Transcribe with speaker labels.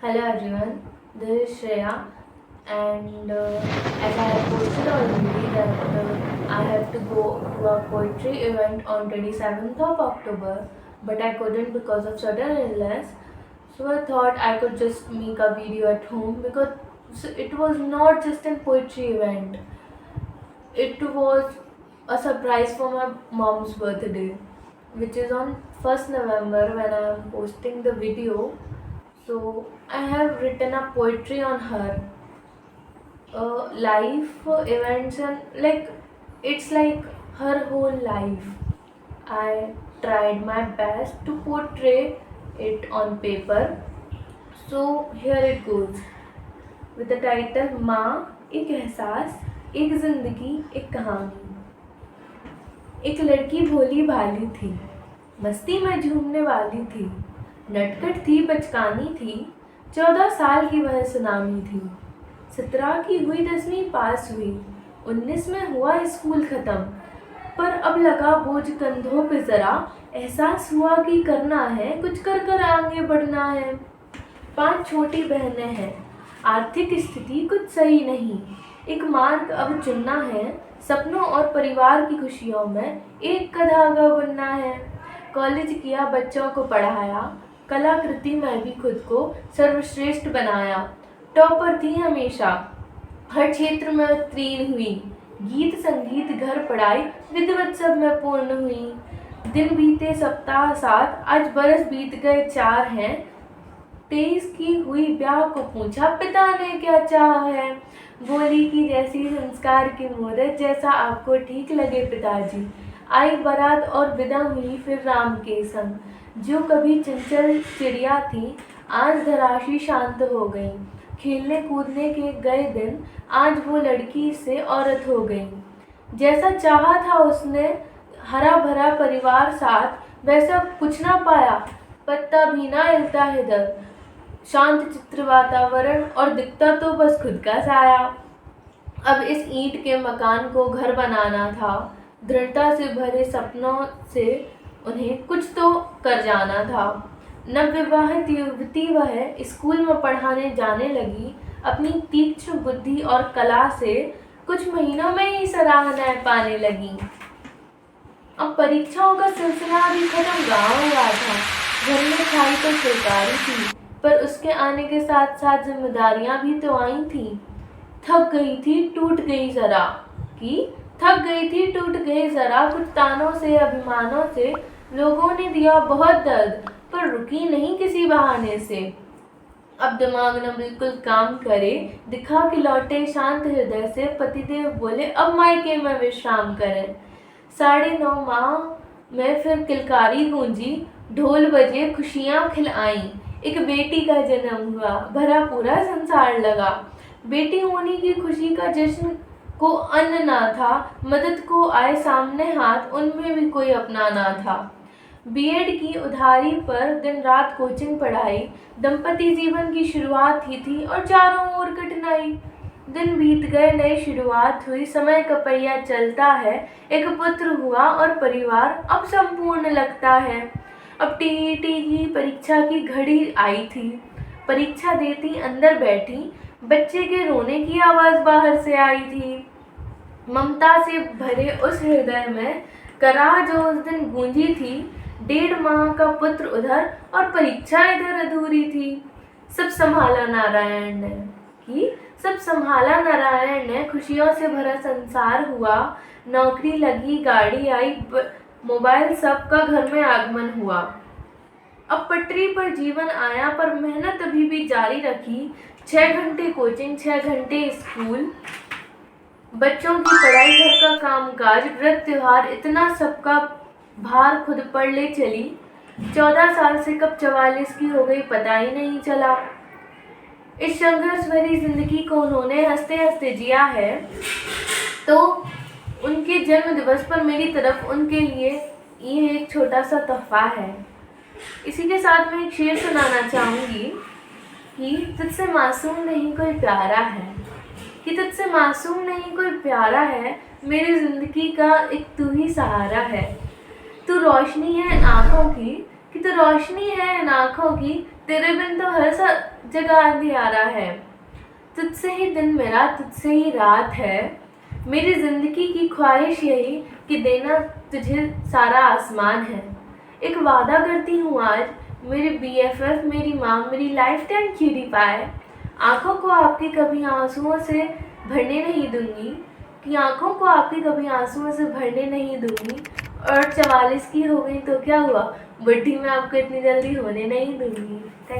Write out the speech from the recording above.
Speaker 1: Hello everyone, this is Shreya, and as I have posted already that I have to go to a poetry event on 27th of October, but I couldn't because of sudden illness. So I thought I could just make a video at home because it was not just a poetry event. It was a surprise for my mom's birthday, which is on 1st November when I am posting the video. So I have written a poetry on her life events, and it's like her whole life. I tried my best to portray it on paper. So here it goes with the title माँ एक एहसास एक जिंदगी एक कहानी। एक लड़की भोली भाली थी, मस्ती में झूमने वाली थी, नटखट थी, बचकानी थी, 14 साल की वह सुनामी थी। 17 की हुई, 10वीं पास हुई, 19 में हुआ स्कूल खत्म, पर अब लगा बोझ कंधों पे जरा, एहसास हुआ कि करना है, कुछ कर कर आगे बढ़ना है। 5 छोटी बहनें हैं, आर्थिक स्थिति कुछ सही नहीं, एक मार्ग अब चुनना है, सपनों और परिवार की खुशियों में एक का धागा बुनना है। कॉलेज किया, बच्चों को पढ़ाया, कलाकृति में भी खुद को सर्वश्रेष्ठ बनाया। टॉपर थी हमेशा, हर क्षेत्र में उत्तीर्ण हुई, गीत संगीत घर पढ़ाई विधिवत सब में पूर्ण हुई। दिन बीते सप्ताह 7, आज बरस बीत गए 4 हैं। 23 की हुई, ब्याह को पूछा पिता ने क्या चाहा है, बोली कि जैसी संस्कार की मुहूर्त, जैसा आपको ठीक लगे पिताजी। आई बारात और विदा हुई फिर राम के संग, जो कभी चंचल चिड़िया थी आज धराशी शांत हो गई। खेलने कूदने के गए दिन आज वो लड़की से औरत हो गई। जैसा चाहा था उसने हरा भरा परिवार साथ, वैसा कुछ ना पाया, पत्ता भी ना हिलता है दर, शांत चित्र वातावरण और दिखता तो बस खुद का साया। अब इस ईंट के मकान को घर बनाना था, दृढ़ता से भरे सपनों से उन्हें कुछ तो कर जाना था। नवविवाहित युवती वह स्कूल में पढ़ाने जाने लगी, अपनी तीक्ष्ण बुद्धि और कला से कुछ महीनों में ही सराहनाएं पाने लगी। अब परीक्षाओं का सिलसिला भी खत्म गाँव हुआ था, घर में खाई तो सरकारी थी, पर उसके आने के साथ साथ जिम्मेदारियां भी तो आई थी। थक गई थी, टूट गई जरा थक गई थी, टूट गई जरा, कुछ तानों से अभिमानों से लोगों ने दिया बहुत दर्द, पर रुकी नहीं किसी बहाने से। अब दिमाग न बिल्कुल काम करे, दिखा कि लौटे शांत हृदय से, पतिदेव बोले अब मायके में विश्राम करें। 9:30 माह में फिर किलकारी गूंजी, ढोल बजे, खुशियां खिल आईं। एक बेटी का जन्म हुआ, भरा पूरा संसार लगा। बेटी होने की खुशी का जश्न को अन्न ना था, मदद को आए सामने हाथ, उनमें भी कोई अपना ना था। बीएड की उधारी पर दिन रात कोचिंग पढ़ाई, दंपति जीवन की शुरुआत ही थी और चारों ओर कठिनाई। दिन बीत गए, नई शुरुआत हुई, समय का पहिया चलता है, एक पुत्र हुआ और परिवार अब संपूर्ण लगता है। अब टीईटी की परीक्षा की घड़ी आई थी, परीक्षा देती अंदर बैठी, बच्चे के रोने की आवाज़ बाहर से आई थी। ममता से भरे उस हृदय में कराह जो उस दिन गूंजी थी, 1.5 माह का पुत्र उधर और परीक्षा इधर अधूरी थी। सब संभाला नारायण ने, खुशियों से भरा संसार हुआ, नौकरी लगी, गाड़ी आई, मोबाइल, सबका घर में आगमन हुआ। अब पटरी पर जीवन आया, पर मेहनत अभी भी जारी रखी। 6 घंटे कोचिंग, 6 घंटे स्कूल, बच्चों की पढ़ाई, घर का कामकाज, व्रत त्योहार, इतना सबका भार खुद पर ले चली। 14 साल से कब 44 की हो गई पता ही नहीं चला। इस संघर्ष भरी जिंदगी को उन्होंने हंसते हंसते जिया है, तो उनके जन्म दिवस पर मेरी तरफ उनके लिए ये एक छोटा सा तोहफा है। इसी के साथ मैं एक शेर सुनाना चाहूँगी कि तुझसे मासूम नहीं कोई प्यारा है, कि तुझसे मासूम नहीं कोई प्यारा है, मेरी ज़िंदगी का एक तू ही सहारा है। तू रोशनी है इन आँखों की, कि तू रोशनी है इन आँखों की, तेरे बिन तो हर सा जगह अंधियारा है। तुझसे ही दिन मेरा, तुझसे ही रात है। मेरी ज़िंदगी की ख्वाहिश यही कि देना तुझे सारा आसमान है। एक वादा करती हूँ आज, मेरी BFF, मेरी माँ, मेरी लाइफ टाइम क्यूटी पाए। आँखों को आपकी कभी आंसुओं से भरने नहीं दूंगी, कि आँखों को आपकी कभी आंसुओं से भरने नहीं दूंगी। और 44 की हो गई तो क्या हुआ, बुढ़ी मैं आपको इतनी जल्दी होने नहीं दूंगी। थैंक